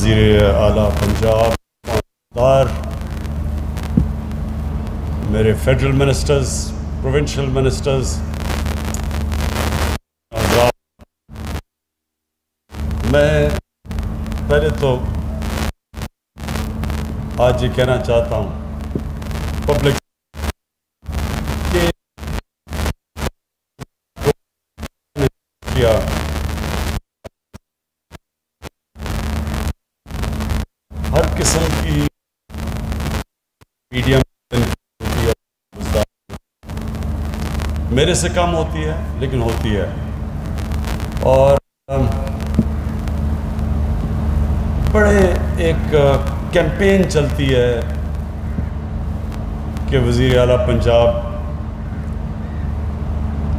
وزیر اعلیٰ پنجاب دار، میرے فیڈرل منسٹرز، پروونشل منسٹرز، میں پہلے تو آج یہ کہنا چاہتا ہوں پبلک کہ ہر قسم کی میڈیا میرے سے کم ہوتی ہے لیکن ہوتی ہے، اور بڑے ایک کیمپین چلتی ہے کہ وزیر اعلیٰ پنجاب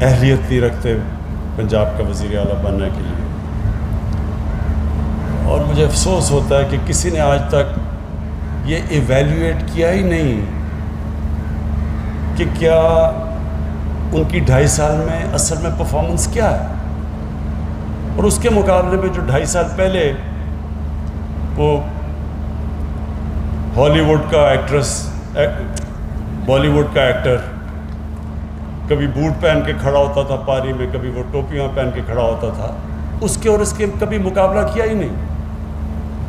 اہلیت نہیں رکھتے پنجاب کا وزیر اعلیٰ بننے کے لیے، اور مجھے افسوس ہوتا ہے کہ کسی نے آج تک یہ ایویلیویٹ کیا ہی نہیں کہ کیا ان کی 2.5 سال میں اصل میں پرفارمنس کیا ہے، اور اس کے مقابلے میں جو 2.5 سال پہلے وہ ہالی ووڈ کا ایکٹریس، بالی ووڈ کا ایکٹر کبھی بوٹ پہن کے کھڑا ہوتا تھا پاری میں، کبھی وہ ٹوپیاں پہن کے کھڑا ہوتا تھا، اس کے اور اس کے کبھی مقابلہ کیا ہی نہیں۔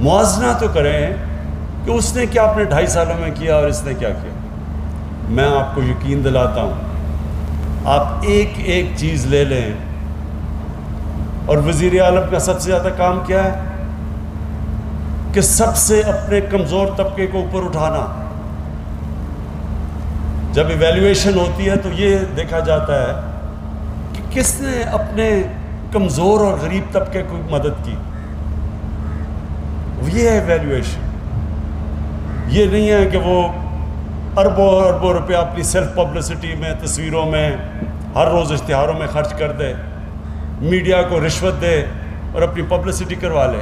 موازنہ تو کریں کہ اس نے کیا اپنے 2.5 سالوں میں کیا اور اس نے کیا کیا۔ میں آپ کو یقین دلاتا ہوں، آپ ایک ایک چیز لے لیں، اور وزیر اعظم کا سب سے زیادہ کام کیا ہے کہ سب سے اپنے کمزور طبقے کو اوپر اٹھانا۔ جب ایویلیویشن ہوتی ہے تو یہ دیکھا جاتا ہے کہ کس نے اپنے کمزور اور غریب طبقے کو مدد کی، یہ ہے ایویلیویشن۔ یہ نہیں ہے کہ وہ اربوں اربوں روپیہ اپنی سیلف پبلسٹی میں، تصویروں میں، ہر روز اشتہاروں میں خرچ کر دے، میڈیا کو رشوت دے اور اپنی پبلسٹی کروا لے۔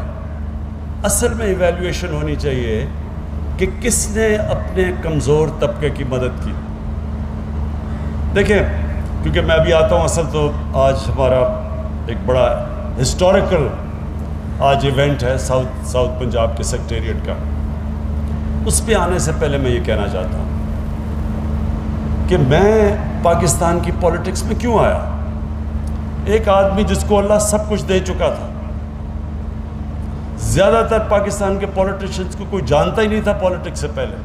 اصل میں ایویلیویشن ہونی چاہیے کہ کس نے اپنے کمزور طبقے کی مدد کی۔ دیکھیں، کیونکہ میں ابھی آتا ہوں، اصل تو آج ہمارا ایک بڑا ہسٹوریکل آج ایونٹ ہے ساؤتھ پنجاب کے سیکریٹریٹ کا۔ اس پہ آنے سے پہلے میں یہ کہنا چاہتا ہوں کہ میں پاکستان کی پولیٹکس میں کیوں آیا۔ ایک آدمی جس کو اللہ سب کچھ دے چکا تھا، زیادہ تر پاکستان کے پولیٹیشنز کو کوئی جانتا ہی نہیں تھا پولیٹکس سے پہلے۔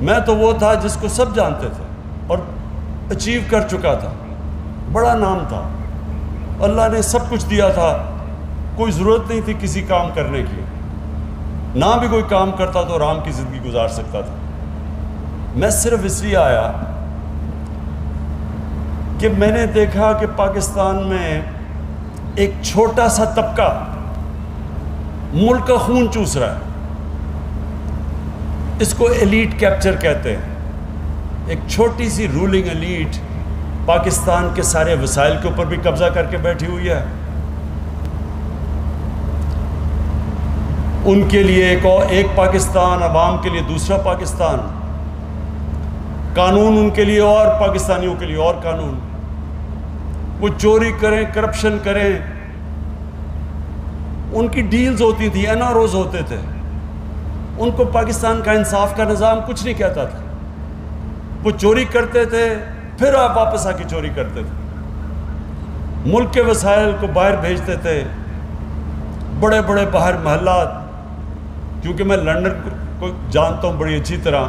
میں تو وہ تھا جس کو سب جانتے تھے اور اچیو کر چکا تھا، بڑا نام تھا، اللہ نے سب کچھ دیا تھا، کوئی ضرورت نہیں تھی کسی کام کرنے کی، نہ بھی کوئی کام کرتا تو آرام کی زندگی گزار سکتا تھا۔ میں صرف اس لیے آیا کہ میں نے دیکھا کہ پاکستان میں ایک چھوٹا سا طبقہ ملک کا خون چوس رہا ہے۔ اس کو ایلیٹ کیپچر کہتے ہیں۔ ایک چھوٹی سی رولنگ ایلیٹ پاکستان کے سارے وسائل کے اوپر بھی قبضہ کر کے بیٹھی ہوئی ہے۔ ان کے لیے ایک پاکستان، عوام کے لیے دوسرا پاکستان، قانون ان کے لیے اور پاکستانیوں کے لیے اور قانون۔ وہ چوری کریں، کرپشن کریں، ان کی ڈیلز ہوتی تھی، این آر اوز ہوتے تھے، ان کو پاکستان کا انصاف کا نظام کچھ نہیں کہتا تھا۔ وہ چوری کرتے تھے، پھر آپ واپس آ کے چوری کرتے تھے، ملک کے وسائل کو باہر بھیجتے تھے، بڑے بڑے باہر محلات۔ کیونکہ میں لنڈن کو جانتا ہوں بڑی اچھی طرح،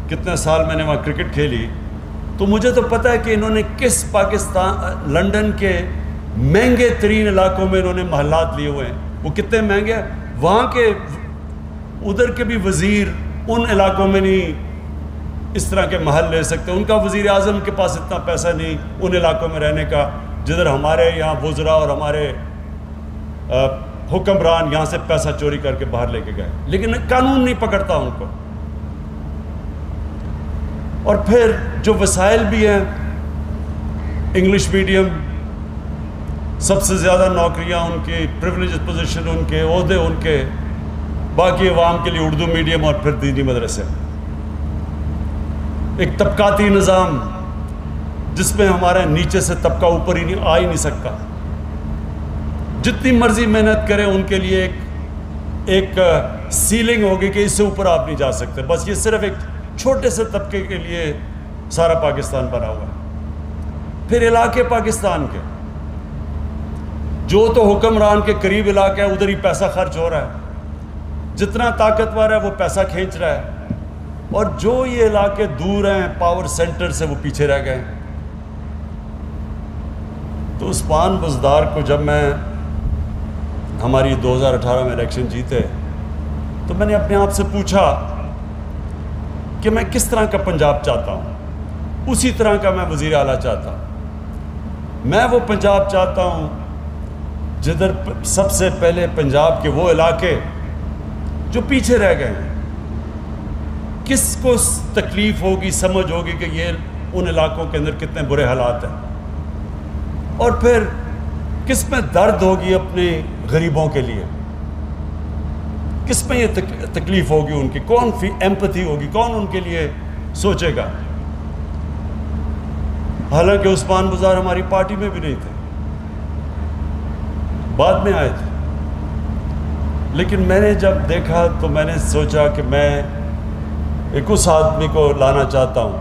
کتنے سال میں نے وہاں کرکٹ کھیلی، تو مجھے تو پتہ ہے کہ انہوں نے کس لنڈن کے مہنگے ترین علاقوں میں انہوں نے محلات لیے ہوئے ہیں۔ وہ کتنے مہنگے ہیں، وہاں کے ادھر کے بھی وزیر ان علاقوں میں نہیں اس طرح کے محل لے سکتے، ان کا وزیر اعظم کے پاس اتنا پیسہ نہیں ان علاقوں میں رہنے کا جدھر ہمارے یہاں وزراء اور ہمارے حکمران یہاں سے پیسہ چوری کر کے باہر لے کے گئے، لیکن قانون نہیں پکڑتا ان کو۔ اور پھر جو وسائل بھی ہیں، انگلش میڈیم، سب سے زیادہ نوکریاں ان کی، پریولیج پوزیشن ان کے، عہدے ان کے، باقی عوام کے لیے اردو میڈیم اور پھر دینی مدرسے۔ ایک طبقاتی نظام جس میں ہمارے نیچے سے طبقہ اوپر ہی آ ہی نہیں سکتا، جتنی مرضی محنت کریں ان کے لیے ایک ایک سیلنگ ہوگی کہ اس سے اوپر آپ نہیں جا سکتے. بس یہ صرف ایک چھوٹے سے طبقے کے لیے سارا پاکستان بنا ہوا ہے. پھر علاقے پاکستان کے جو تو حکمران کے قریب علاقہ ہے ادھر ہی پیسہ خرچ ہو رہا ہے, جتنا طاقتور ہے وہ پیسہ کھینچ رہا ہے, اور جو یہ علاقے دور ہیں پاور سینٹر سے وہ پیچھے رہ گئے. تو عثمان بزدار کو جب میں ہماری 2018 میں الیکشن جیتے تو میں نے اپنے آپ سے پوچھا کہ میں کس طرح کا پنجاب چاہتا ہوں. اسی طرح کا میں وزیر اعلیٰ چاہتا ہوں. میں وہ پنجاب چاہتا ہوں جدھر سب سے پہلے پنجاب کے وہ علاقے جو پیچھے رہ گئے ہیں, کس کو تکلیف ہوگی, سمجھ ہوگی کہ یہ ان علاقوں کے اندر کتنے برے حالات ہیں, اور پھر کس میں درد ہوگی اپنے غریبوں کے لیے, کس میں یہ تکلیف ہوگی ان کی, کون ایمپتھی ہوگی, کون ان کے لیے سوچے گا. حالانکہ عثمان بزدار ہماری پارٹی میں بھی نہیں تھے, بعد میں آئے تھے. لیکن میں نے جب دیکھا تو میں نے سوچا کہ میں ایک اس آدمی کو لانا چاہتا ہوں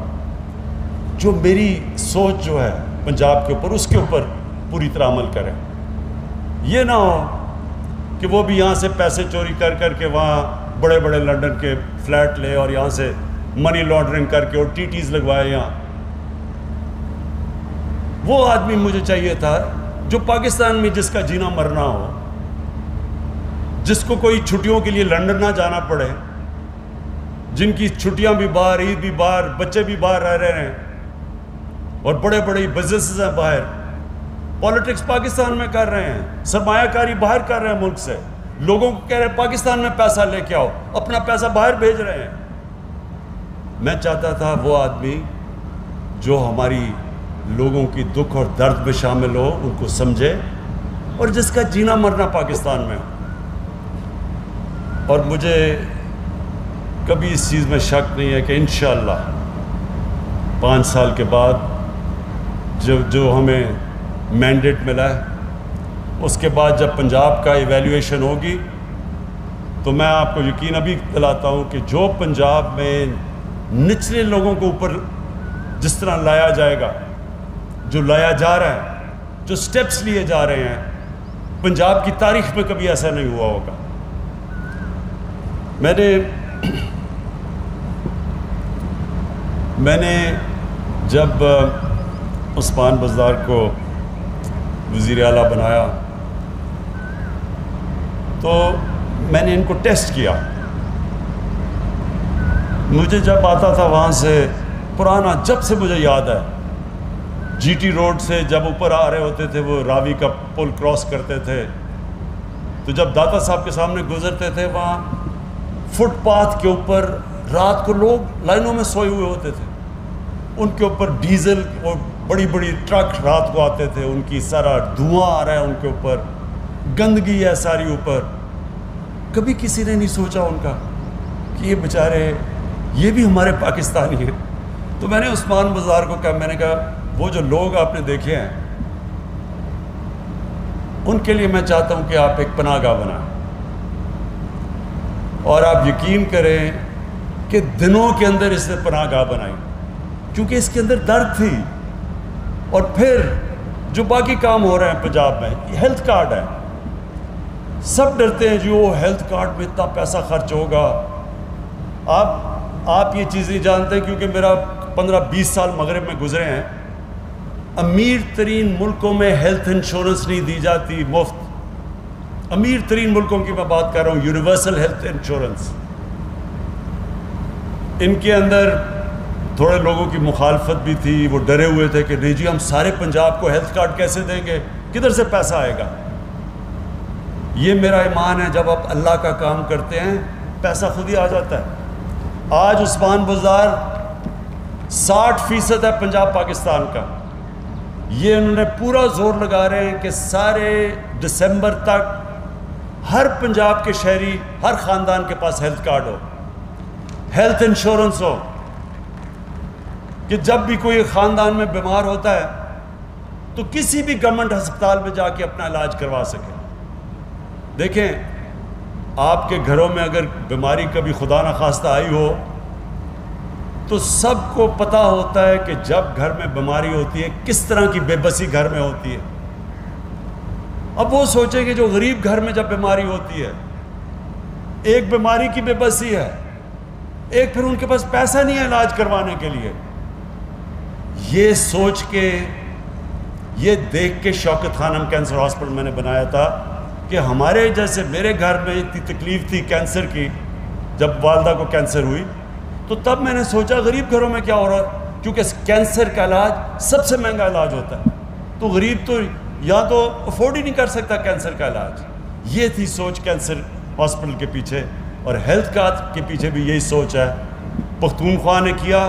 جو میری سوچ جو ہے پنجاب کے اوپر, اس کے اوپر پوری طرح عمل کرے. یہ نہ ہو کہ وہ بھی یہاں سے پیسے چوری کر کر کے وہاں بڑے بڑے لنڈن کے فلیٹ لے اور یہاں سے منی لانڈرنگ کر کے اور ٹی ٹیز لگوائے یہاں. وہ آدمی مجھے چاہیے تھا جو پاکستان میں جس کا جینا مرنا ہو, جس کو کوئی چھٹیوں کے لیے لنڈن نہ جانا پڑے, جن کی چھٹیاں بھی باہر, عید بھی باہر, بچے بھی باہر رہ رہے ہیں, اور بڑے بڑے بزنسز ہیں باہر, پالیٹکس پاکستان میں کر رہے ہیں, سرمایہ کاری باہر کر رہے ہیں ملک سے, لوگوں کو کہہ رہے ہیں پاکستان میں پیسہ لے کے آؤ, اپنا پیسہ باہر بھیج رہے ہیں. میں چاہتا تھا وہ آدمی جو ہماری لوگوں کی دکھ اور درد میں شامل ہو, ان کو سمجھے, اور جس کا جینا مرنا پاکستان میں ہو. اور مجھے کبھی اس چیز میں شک نہیں ہے کہ انشاءاللہ 5 سال کے بعد جو ہمیں مینڈیٹ ملا ہے, اس کے بعد جب پنجاب کا ایویلیویشن ہوگی تو میں آپ کو یقین ابھی دلاتا ہوں کہ جو پنجاب میں نچلے لوگوں کو اوپر جس طرح لایا جائے گا, جو لایا جا رہا ہے, جو سٹیپس لیے جا رہے ہیں, پنجاب کی تاریخ میں کبھی ایسا نہیں ہوا ہوگا. میں نے جب عثمان بزدار کو وزیر اعلیٰ بنایا تو میں نے ان کو ٹیسٹ کیا. مجھے جب آتا تھا وہاں سے پرانا, جب سے مجھے یاد ہے, جی ٹی روڈ سے جب اوپر آ رہے ہوتے تھے, وہ راوی کا پل کراس کرتے تھے, تو جب داتا صاحب کے سامنے گزرتے تھے وہاں فٹ پاتھ کے اوپر رات کو لوگ لائنوں میں سوئے ہوئے ہوتے تھے, ان کے اوپر ڈیزل اور بڑی بڑی ٹرک رات کو آتے تھے, ان کی سارا دھواں آ رہا ہے ان کے اوپر, گندگی ہے ساری اوپر. کبھی کسی نے نہیں سوچا ان کا کہ یہ بیچارے یہ بھی ہمارے پاکستانی ہیں. تو میں نے عثمان بزدار کو کہا, میں نے کہا وہ جو لوگ آپ نے دیکھے ہیں ان کے لیے میں چاہتا ہوں کہ آپ ایک پناہ گاہ بنائیں, اور آپ یقین کریں کہ دنوں کے اندر اس نے پناہ گاہ بنائی, کیونکہ اس کے اندر درد تھی. اور پھر جو باقی کام ہو رہے ہیں پنجاب میں, یہ ہیلتھ کارڈ ہے, سب ڈرتے ہیں جو ہیلتھ کارڈ میں اتنا پیسہ خرچ ہوگا. آپ یہ چیز نہیں جانتے کیونکہ میرا 15-20 سال مغرب میں گزرے ہیں. امیر ترین ملکوں میں ہیلتھ انشورنس نہیں دی جاتی مفت. امیر ترین ملکوں کی میں بات کر رہا ہوں, یونیورسل ہیلتھ انشورنس. ان کے اندر تھوڑے لوگوں کی مخالفت بھی تھی, وہ ڈرے ہوئے تھے کہ نہیں جی ہم سارے پنجاب کو ہیلتھ کارڈ کیسے دیں گے, کدھر سے پیسہ آئے گا. یہ میرا ایمان ہے, جب آپ اللہ کا کام کرتے ہیں پیسہ خود ہی آ جاتا ہے. آج عثمان بزدار 60% ہے پنجاب پاکستان کا. یہ انہوں نے پورا زور لگا رہے ہیں کہ سارے دسمبر تک ہر پنجاب کے شہری, ہر خاندان کے پاس ہیلتھ کارڈ ہو, ہیلتھ انشورنس ہو, کہ جب بھی کوئی خاندان میں بیمار ہوتا ہے تو کسی بھی گورنمنٹ ہسپتال میں جا کے اپنا علاج کروا سکے. دیکھیں آپ کے گھروں میں اگر بیماری کبھی خدا نخواستہ آئی ہو تو سب کو پتہ ہوتا ہے کہ جب گھر میں بیماری ہوتی ہے کس طرح کی بے بسی گھر میں ہوتی ہے۔ اب وہ سوچیں کہ جو غریب گھر میں جب بیماری ہوتی ہے، ایک بیماری کی بے بسی ہے، ایک پھر ان کے پاس پیسہ نہیں ہے علاج کروانے کے لیے، یہ سوچ کے، یہ دیکھ کے شوکت خانم کینسر ہاسپٹل میں نے بنایا تھا کہ ہمارے جیسے میرے گھر میں اتنی تکلیف تھی کینسر کی، جب والدہ کو کینسر ہوئی تو تب میں نے سوچا غریب گھروں میں کیا ہو رہا ہے، کیونکہ کینسر کا علاج سب سے مہنگا علاج ہوتا ہے، تو غریب تو یا تو افورڈ ہی نہیں کر سکتا کینسر کا علاج۔ یہ تھی سوچ کینسر ہاسپٹل کے پیچھے، اور ہیلتھ کارڈ کے پیچھے بھی یہی سوچ ہے۔ پختونخوا نے کیا،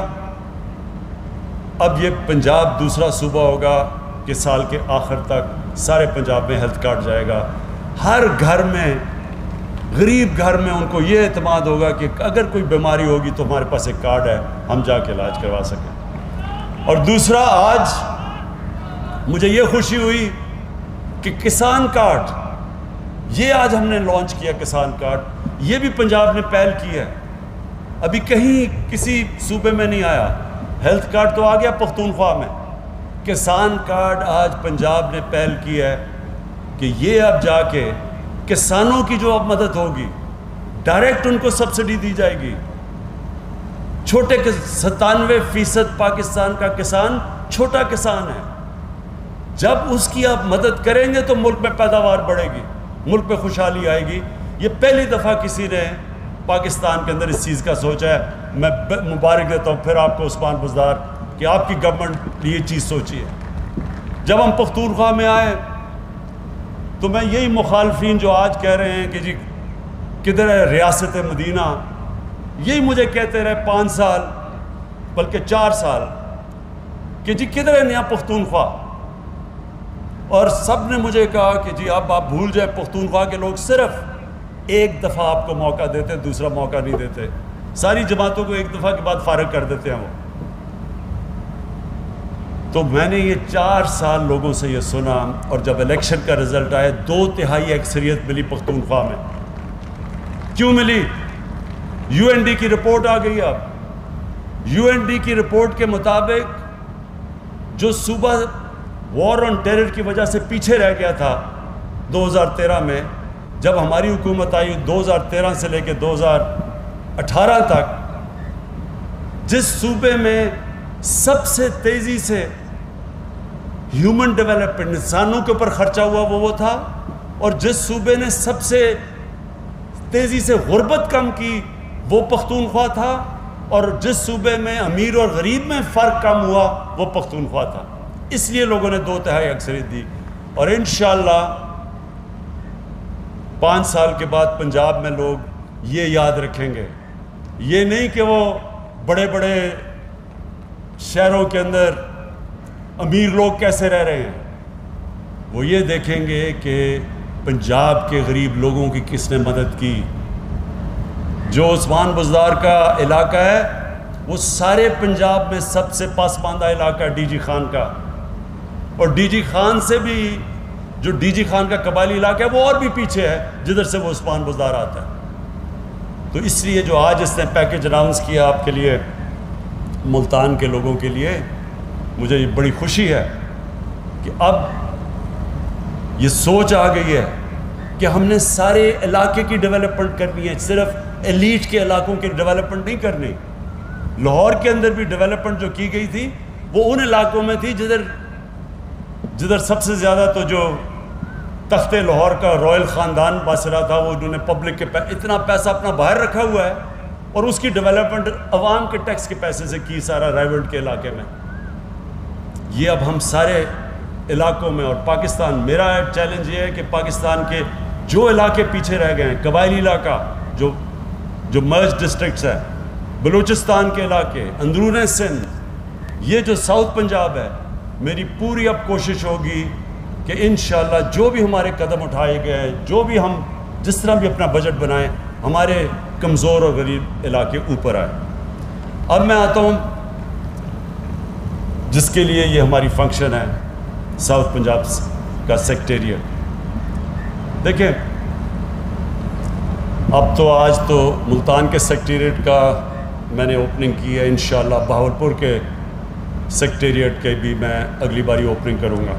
اب یہ پنجاب دوسرا صوبہ ہوگا کہ سال کے آخر تک سارے پنجاب میں ہیلتھ کارڈ جائے گا۔ ہر گھر میں، غریب گھر میں ان کو یہ اعتماد ہوگا کہ اگر کوئی بیماری ہوگی تو ہمارے پاس ایک کارڈ ہے، ہم جا کے علاج کروا سکیں۔ اور دوسرا، آج مجھے یہ خوشی ہوئی کہ کسان کارڈ، یہ آج ہم نے لانچ کیا کسان کارڈ، یہ بھی پنجاب نے پہل کی ہے، ابھی کہیں کسی صوبے میں نہیں آیا۔ ہیلتھ کارڈ تو آ گیا پختونخوا میں، کسان کارڈ آج پنجاب نے پہل کی ہے کہ یہ اب جا کے کسانوں کی جو اب مدد ہوگی، ڈائریکٹ ان کو سبسڈی دی جائے گی۔ چھوٹے 97% پاکستان کا کسان چھوٹا کسان ہے، جب اس کی آپ مدد کریں گے تو ملک میں پیداوار بڑھے گی، ملک میں خوشحالی آئے گی۔ یہ پہلی دفعہ کسی نے پاکستان کے اندر اس چیز کا سوچا ہے۔ میں مبارک دیتا ہوں پھر آپ کو عثمان بزدار کہ آپ کی گورنمنٹ یہ چیز سوچی ہے۔ جب ہم پختونخوا میں آئے تو میں یہی مخالفین جو آج کہہ رہے ہیں کہ جی کدھر ہے ریاست مدینہ، یہی مجھے کہتے رہے 5 سال بلکہ 4 سال کہ جی کدھر ہے نیا پختونخوا، اور سب نے مجھے کہا کہ جی اب آپ بھول جائیں، پختونخوا کے لوگ صرف ایک دفعہ آپ کو موقع دیتے، دوسرا موقع نہیں دیتے، ساری جماعتوں کو ایک دفعہ کے بعد فارغ کر دیتے ہیں وہ۔ تو میں نے یہ 4 سال لوگوں سے یہ سنا، اور جب الیکشن کا رزلٹ آیا 2/3 اکثریت ملی پختونخوا میں۔ کیوں ملی؟ یو این ڈی کی رپورٹ آ گئی۔ اب یو این ڈی کی رپورٹ کے مطابق جو صوبہ وار آن ٹیرر کی وجہ سے پیچھے رہ گیا تھا 2013 میں، جب ہماری حکومت آئی 2013 سے لے کے 2018 تک، جس صوبے میں سب سے تیزی سے ہیومن ڈیولپمنٹ، انسانوں کے اوپر خرچہ ہوا وہ تھا، اور جس صوبے نے سب سے تیزی سے غربت کم کی وہ پختونخوا تھا، اور جس صوبے میں امیر اور غریب میں فرق کم ہوا وہ پختونخوا تھا۔ اس لیے لوگوں نے 2/3 اکثریت دی، اور انشاءاللہ 5 سال کے بعد پنجاب میں لوگ یہ یاد رکھیں گے، یہ نہیں کہ وہ بڑے بڑے شہروں کے اندر امیر لوگ کیسے رہ رہے ہیں، وہ یہ دیکھیں گے کہ پنجاب کے غریب لوگوں کی کس نے مدد کی۔ جو عثمان بزدار کا علاقہ ہے وہ سارے پنجاب میں سب سے پسماندہ علاقہ ہے ڈی جی خان کا، اور ڈی جی خان سے بھی، جو ڈی جی خان کا قبائلی علاقہ ہے وہ اور بھی پیچھے ہے جدھر سے وہ عثمان بزدار آتا ہے۔ تو اس لیے جو آج اس نے پیکج اناؤنس کیا آپ کے لیے، ملتان کے لوگوں کے لیے، مجھے یہ بڑی خوشی ہے کہ اب یہ سوچ آ گئی ہے کہ ہم نے سارے علاقے کی ڈیولپمنٹ کرنی ہے، صرف ایلیٹ کے علاقوں کی ڈیولپمنٹ نہیں کرنی۔ لاہور کے اندر بھی ڈیولپمنٹ جو کی گئی تھی وہ ان علاقوں میں تھی جدھر سب سے زیادہ تو جو تخت لاہور کا رائل خاندان باسرا تھا، وہ انہوں نے پبلک کے اتنا پیسہ اپنا باہر رکھا ہوا ہے، اور اس کی ڈیولپمنٹ عوام کے ٹیکس کے پیسے سے کی، سارا رائیولڈ کے علاقے میں۔ یہ اب ہم سارے علاقوں میں، اور پاکستان، میرا چیلنج یہ ہے کہ پاکستان کے جو علاقے پیچھے رہ گئے ہیں، قبائلی علاقہ جو مرج ڈسٹرکٹس ہے، بلوچستان کے علاقے، اندرون سندھ، یہ جو ساؤتھ پنجاب ہے، میری پوری اب کوشش ہوگی کہ انشاءاللہ جو بھی ہمارے قدم اٹھائے گئے ہیں، جو بھی ہم جس طرح بھی اپنا بجٹ بنائیں، ہمارے کمزور اور غریب علاقے اوپر آئے۔ اب میں آتا ہوں جس کے لیے یہ ہماری فنکشن ہے، ساؤتھ پنجاب کا سیکریٹریٹ۔ دیکھیں اب تو آج تو ملتان کے سیکریٹریٹ کا میں نے اوپننگ کی ہے، انشاءاللہ بہاولپور کے سیکریٹریٹ کے بھی میں اگلی باری اوپننگ کروں گا۔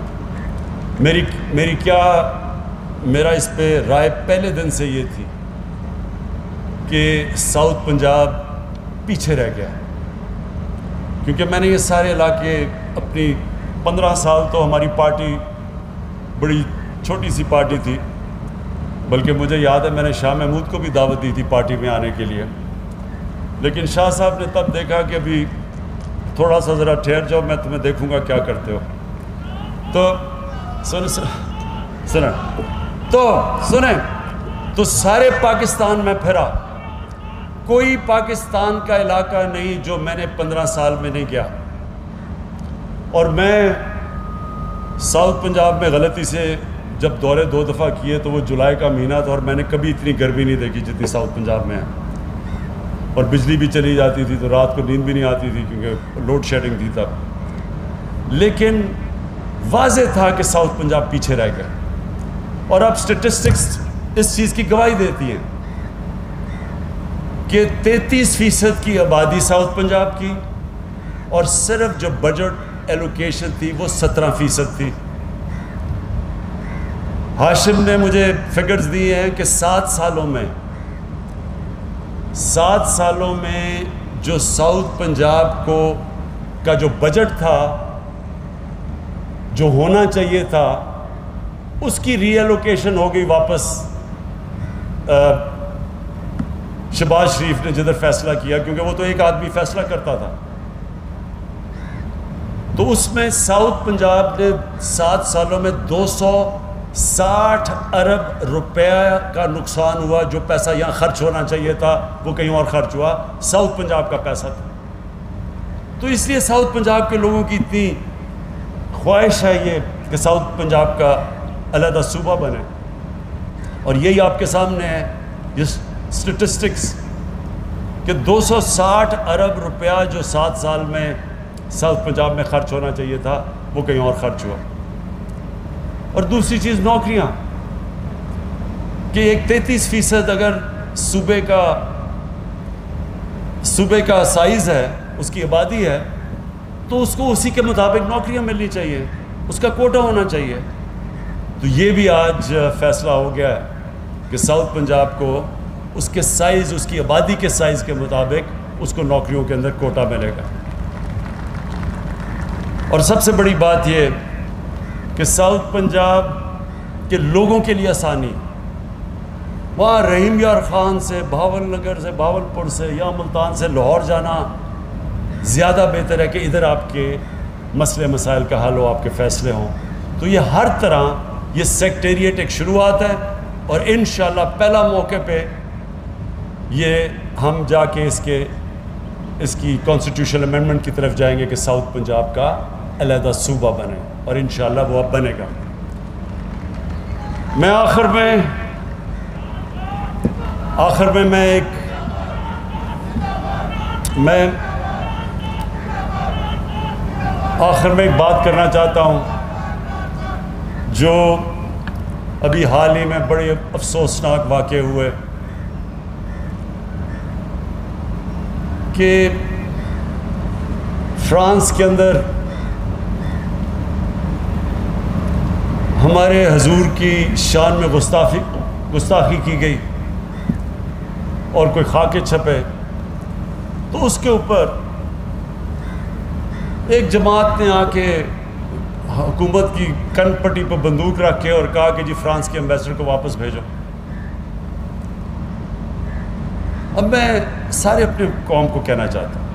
میرا اس پہ رائے پہلے دن سے یہ تھی کہ ساؤتھ پنجاب پیچھے رہ گیا، کیونکہ میں نے یہ سارے علاقے اپنی 15 سال تو ہماری پارٹی بڑی چھوٹی سی پارٹی تھی، بلکہ مجھے یاد ہے میں نے شاہ محمود کو بھی دعوت دی تھی پارٹی میں آنے کے لیے، لیکن شاہ صاحب نے تب دیکھا کہ ابھی تھوڑا سا ذرا ٹھہر جاؤ، میں تمہیں دیکھوں گا کیا کرتے ہو۔ تو سنیں تو سارے پاکستان میں پھرا، کوئی پاکستان کا علاقہ نہیں جو میں نے 15 سال میں نہیں گیا، اور میں ساؤتھ پنجاب میں غلطی سے جب دورے 2 دفعہ کیے تو وہ جولائی کا مہینہ تھا، اور میں نے کبھی اتنی گرمی نہیں دیکھی جتنی ساؤتھ پنجاب میں ہے، اور بجلی بھی چلی جاتی تھی تو رات کو نیند بھی نہیں آتی تھی کیونکہ لوڈ شیڈنگ تھی تب، لیکن واضح تھا کہ ساؤتھ پنجاب پیچھے رہ گیا۔ اور اب سٹیٹسٹکس اس چیز کی گواہی دیتی ہیں کہ 33% کی آبادی ساؤتھ پنجاب کی، اور صرف جو بجٹ ایلوکیشن تھی وہ 17% تھی۔ ہاشم نے مجھے فگرز دیے ہیں کہ 7 سالوں میں جو ساؤتھ پنجاب کا جو بجٹ تھا جو ہونا چاہیے تھا اس کی ری ایلوکیشن ہو گئی واپس شہباز شریف نے جدھر فیصلہ کیا، کیونکہ وہ تو ایک آدمی فیصلہ کرتا تھا، تو اس میں ساؤتھ پنجاب نے 7 سالوں میں 260 ارب روپے کا نقصان ہوا۔ جو پیسہ یہاں خرچ ہونا چاہیے تھا وہ کہیں اور خرچ ہوا، ساؤتھ پنجاب کا پیسہ تھا۔ تو اس لیے ساؤتھ پنجاب کے لوگوں کی اتنی خواہش ہے یہ کہ ساؤتھ پنجاب کا علیحدہ صوبہ بنے، اور یہی آپ کے سامنے ہے یہ سٹیٹسٹکس کہ 260 ارب روپیہ جو 7 سال میں ساؤتھ پنجاب میں خرچ ہونا چاہیے تھا وہ کہیں اور خرچ ہوا۔ اور دوسری چیز نوکریاں، کہ ایک 33% اگر صوبے کا سائز ہے، اس کی آبادی ہے، تو اس کو اسی کے مطابق نوکریاں ملنی چاہیے، اس کا کوٹا ہونا چاہیے۔ تو یہ بھی آج فیصلہ ہو گیا ہے کہ ساؤتھ پنجاب کو اس کے سائز، اس کی آبادی کے سائز کے مطابق اس کو نوکریوں کے اندر کوٹا ملے گا۔ اور سب سے بڑی بات یہ کہ ساؤتھ پنجاب کے لوگوں کے لیے آسانی، وہاں رحیم یار خان سے، بہاول نگر سے، بہاولپور سے یا ملتان سے لاہور جانا زیادہ بہتر ہے کہ ادھر آپ کے مسئلے مسائل کا حل ہو، آپ کے فیصلے ہوں۔ تو یہ ہر طرح یہ سیکریٹریٹ ایک شروعات ہے، اور انشاءاللہ پہلا موقع پہ یہ ہم جا کے اس کی کانسٹیٹیوشنل امینڈمنٹ کی طرف جائیں گے کہ ساؤتھ پنجاب کا علیحدہ صوبہ بنے، اور انشاءاللہ وہ اب بنے گا۔ میں آخر میں ایک بات کرنا چاہتا ہوں جو ابھی حال ہی میں بڑے افسوسناک واقع ہوئے، کہ فرانس کے اندر ہمارے حضور کی شان میں گستاخی کی گئی اور کوئی خاکے چھپے، تو اس کے اوپر ایک جماعت نے آ کے حکومت کی کن پٹی پہ بندوق رکھ کے اور کہا کہ جی فرانس کے ایمبیسڈر کو واپس بھیجو۔ اب میں سارے اپنے قوم کو کہنا چاہتا ہوں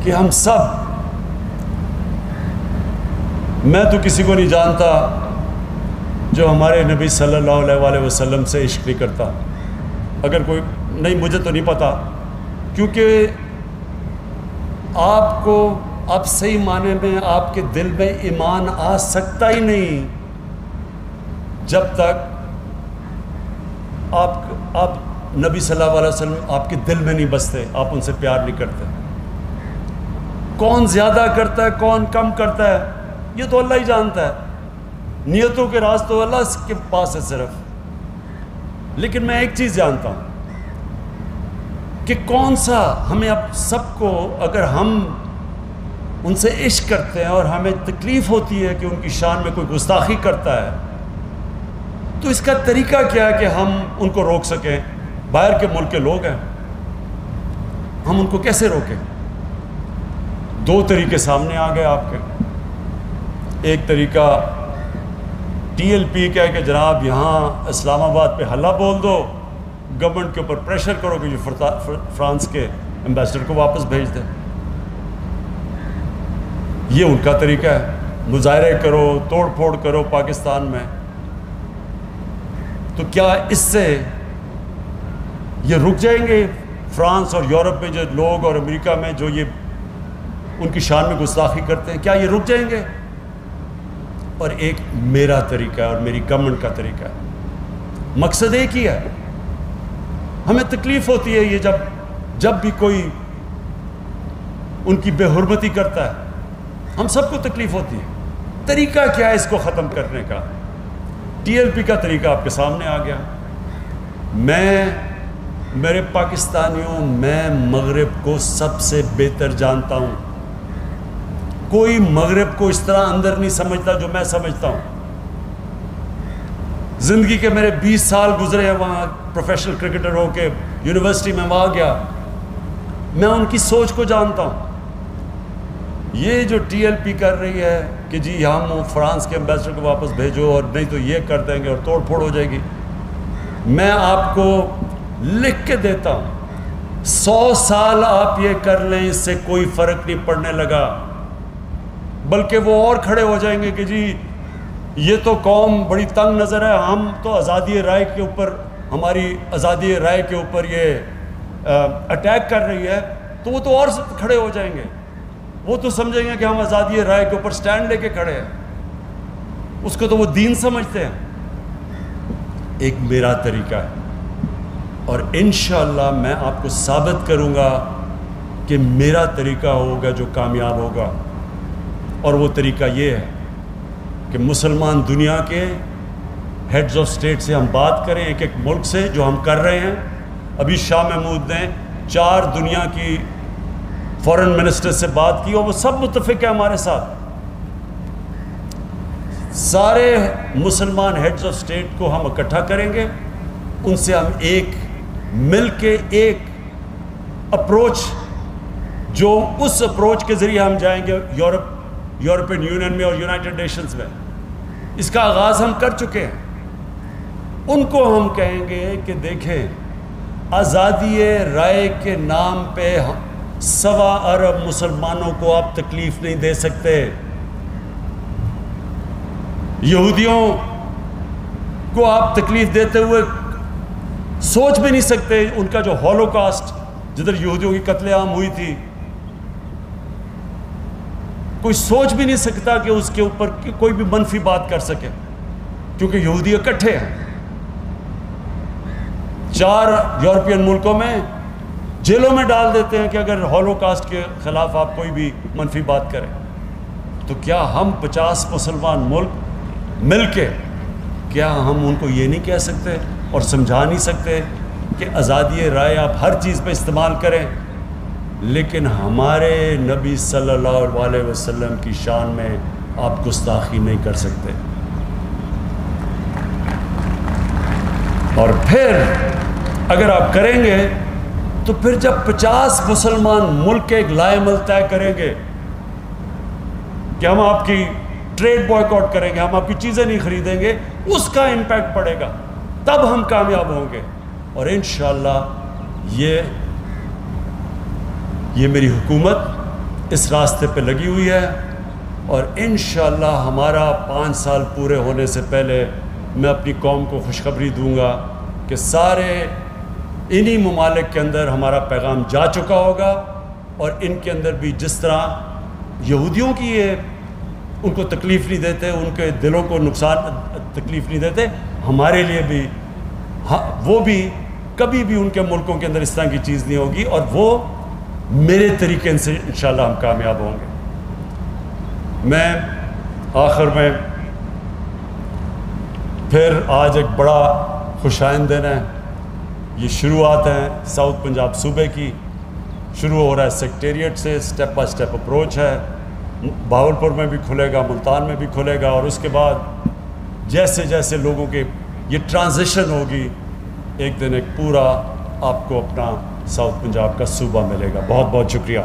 کہ ہم سب، میں تو کسی کو نہیں جانتا جو ہمارے نبی صلی اللہ علیہ وسلم سے عشق نہیں کرتا، اگر کوئی نہیں، مجھے تو نہیں پتا، کیونکہ آپ صحیح معنی میں آپ کے دل میں ایمان آ سکتا ہی نہیں جب تک آپ نبی صلی اللہ علیہ وسلم آپ کے دل میں نہیں بستے، آپ ان سے پیار نہیں کرتے۔ کون زیادہ کرتا ہے، کون کم کرتا ہے، یہ تو اللہ ہی جانتا ہے، نیتوں کے راز تو اللہ کے پاس ہے صرف۔ لیکن میں ایک چیز جانتا ہوں کہ کون سا ہمیں اب سب کو، اگر ہم ان سے عشق کرتے ہیں اور ہمیں تکلیف ہوتی ہے کہ ان کی شان میں کوئی گستاخی کرتا ہے، تو اس کا طریقہ کیا ہے کہ ہم ان کو روک سکیں؟ باہر کے ملک کے لوگ ہیں، ہم ان کو کیسے روکیں؟ دو طریقے سامنے آ گئے آپ کے. ایک طریقہ ٹی ایل پی کا ہے کہ جناب یہاں اسلام آباد پہ حلہ بول دو، گورنمنٹ کے اوپر پریشر کرو کہ جو فرانس کے ایمبیسڈر کو واپس بھیج دیں. یہ ان کا طریقہ ہے. مظاہرے کرو، توڑ پھوڑ کرو پاکستان میں. تو کیا اس سے یہ رک جائیں گے؟ فرانس اور یورپ میں جو لوگ اور امریکہ میں جو یہ ان کی شان میں گستاخی کرتے ہیں، کیا یہ رک جائیں گے؟ اور ایک میرا طریقہ ہے اور میری گورنمنٹ کا طریقہ ہے. مقصد ایک ہی ہے. ہمیں تکلیف ہوتی ہے یہ جب بھی کوئی ان کی بے حرمتی کرتا ہے، ہم سب کو تکلیف ہوتی ہے. طریقہ کیا ہے اس کو ختم کرنے کا؟ ٹی ایل پی کا طریقہ آپ کے سامنے آ گیا. میرے پاکستانیوں، میں مغرب کو سب سے بہتر جانتا ہوں. کوئی مغرب کو اس طرح اندر نہیں سمجھتا جو میں سمجھتا ہوں. زندگی کے میرے 20 سال گزرے ہیں وہاں پروفیشنل کرکٹر ہو کے، یونیورسٹی میں وہاں گیا. میں ان کی سوچ کو جانتا ہوں. یہ جو ٹی ایل پی کر رہی ہے کہ جی ہم فرانس کے ایمبیسڈر کو واپس بھیجو اور نہیں تو یہ کر دیں گے اور توڑ پھوڑ ہو جائے گی، میں آپ کو لکھ کے دیتا ہوں 100 سال آپ یہ کر لیں، اس سے کوئی فرق نہیں پڑنے لگا. بلکہ وہ اور کھڑے ہو جائیں گے کہ جی یہ تو قوم بڑی تنگ نظر ہے، ہم تو آزادی رائے کے اوپر، ہماری آزادی رائے کے اوپر یہ اٹیک کر رہی ہے. تو وہ تو اور کھڑے ہو جائیں گے. وہ تو سمجھیں گے کہ ہم آزادی رائے کے اوپر سٹینڈ لے کے کھڑے ہیں. اس کو تو وہ دین سمجھتے ہیں. ایک میرا طریقہ ہے اور انشاءاللہ میں آپ کو ثابت کروں گا کہ میرا طریقہ ہوگا جو کامیاب ہوگا. اور وہ طریقہ یہ ہے کہ مسلمان دنیا کے ہیڈز آف سٹیٹ سے ہم بات کریں، ایک ایک ملک سے جو ہم کر رہے ہیں. ابھی شاہ محمود نے 4 دنیا کی فورن منسٹر سے بات کی اور وہ سب متفق ہیں ہمارے ساتھ. سارے مسلمان ہیڈز آف سٹیٹ کو ہم اکٹھا کریں گے، ان سے ہم ایک مل کے ایک اپروچ، جو اس اپروچ کے ذریعے ہم جائیں گے یورپین یونین میں اور یونائٹڈ نیشنز میں. اس کا آغاز ہم کر چکے ہیں. ان کو ہم کہیں گے کہ دیکھیں، آزادی رائے کے نام پہ 1.25 ارب مسلمانوں کو آپ تکلیف نہیں دے سکتے. یہودیوں کو آپ تکلیف دیتے ہوئے سوچ بھی نہیں سکتے. ان کا جو ہولوکاسٹ، جدھر یہودیوں کی قتل عام ہوئی تھی، کوئی سوچ بھی نہیں سکتا کہ اس کے اوپر کوئی بھی منفی بات کر سکے، کیونکہ یہودی اکٹھے ہیں. 4 یورپین ملکوں میں جیلوں میں ڈال دیتے ہیں کہ اگر ہولوکاسٹ کے خلاف آپ کوئی بھی منفی بات کریں. تو کیا ہم 50 مسلمان ملک مل کے، کیا ہم ان کو یہ نہیں کہہ سکتے اور سمجھا نہیں سکتے کہ آزادی رائے آپ ہر چیز پہ استعمال کریں، لیکن ہمارے نبی صلی اللہ علیہ وسلم کی شان میں آپ گستاخی نہیں کر سکتے؟ اور پھر اگر آپ کریں گے تو پھر جب 50 مسلمان ملک ایک لائے عمل طے کریں گے کہ ہم آپ کی ٹریڈ بوائے کاٹ کریں گے، ہم آپ کی چیزیں نہیں خریدیں گے، اس کا امپیکٹ پڑے گا، تب ہم کامیاب ہوں گے. اور انشاءاللہ یہ میری حکومت اس راستے پہ لگی ہوئی ہے. اور انشاءاللہ ہمارا 5 سال پورے ہونے سے پہلے میں اپنی قوم کو خوشخبری دوں گا کہ سارے انہی ممالک کے اندر ہمارا پیغام جا چکا ہوگا، اور ان کے اندر بھی جس طرح یہودیوں کی یہ ان کو تکلیف نہیں دیتے، ان کے دلوں کو تکلیف نہیں دیتے، ہمارے لیے بھی وہ بھی کبھی بھی ان کے ملکوں کے اندر اس طرح کی چیز نہیں ہوگی، اور وہ میرے طریقے سے انشاءاللہ ہم کامیاب ہوں گے. میں آخر میں پھر آج ایک بڑا خوش آمدید ہیں. یہ شروعات ہیں ساؤتھ پنجاب صوبے کی. شروع ہو رہا ہے سیکٹریٹ سے, سٹیپ بائی سٹیپ اپروچ ہے. بہاولپور میں بھی کھلے گا, ملتان میں بھی کھلے گا, اور اس کے بعد جیسے جیسے لوگوں کے یہ ٹرانزیشن ہوگی, ایک دن ایک پورا آپ کو اپنا ساؤتھ پنجاب کا صوبہ ملے گا. بہت بہت شکریہ.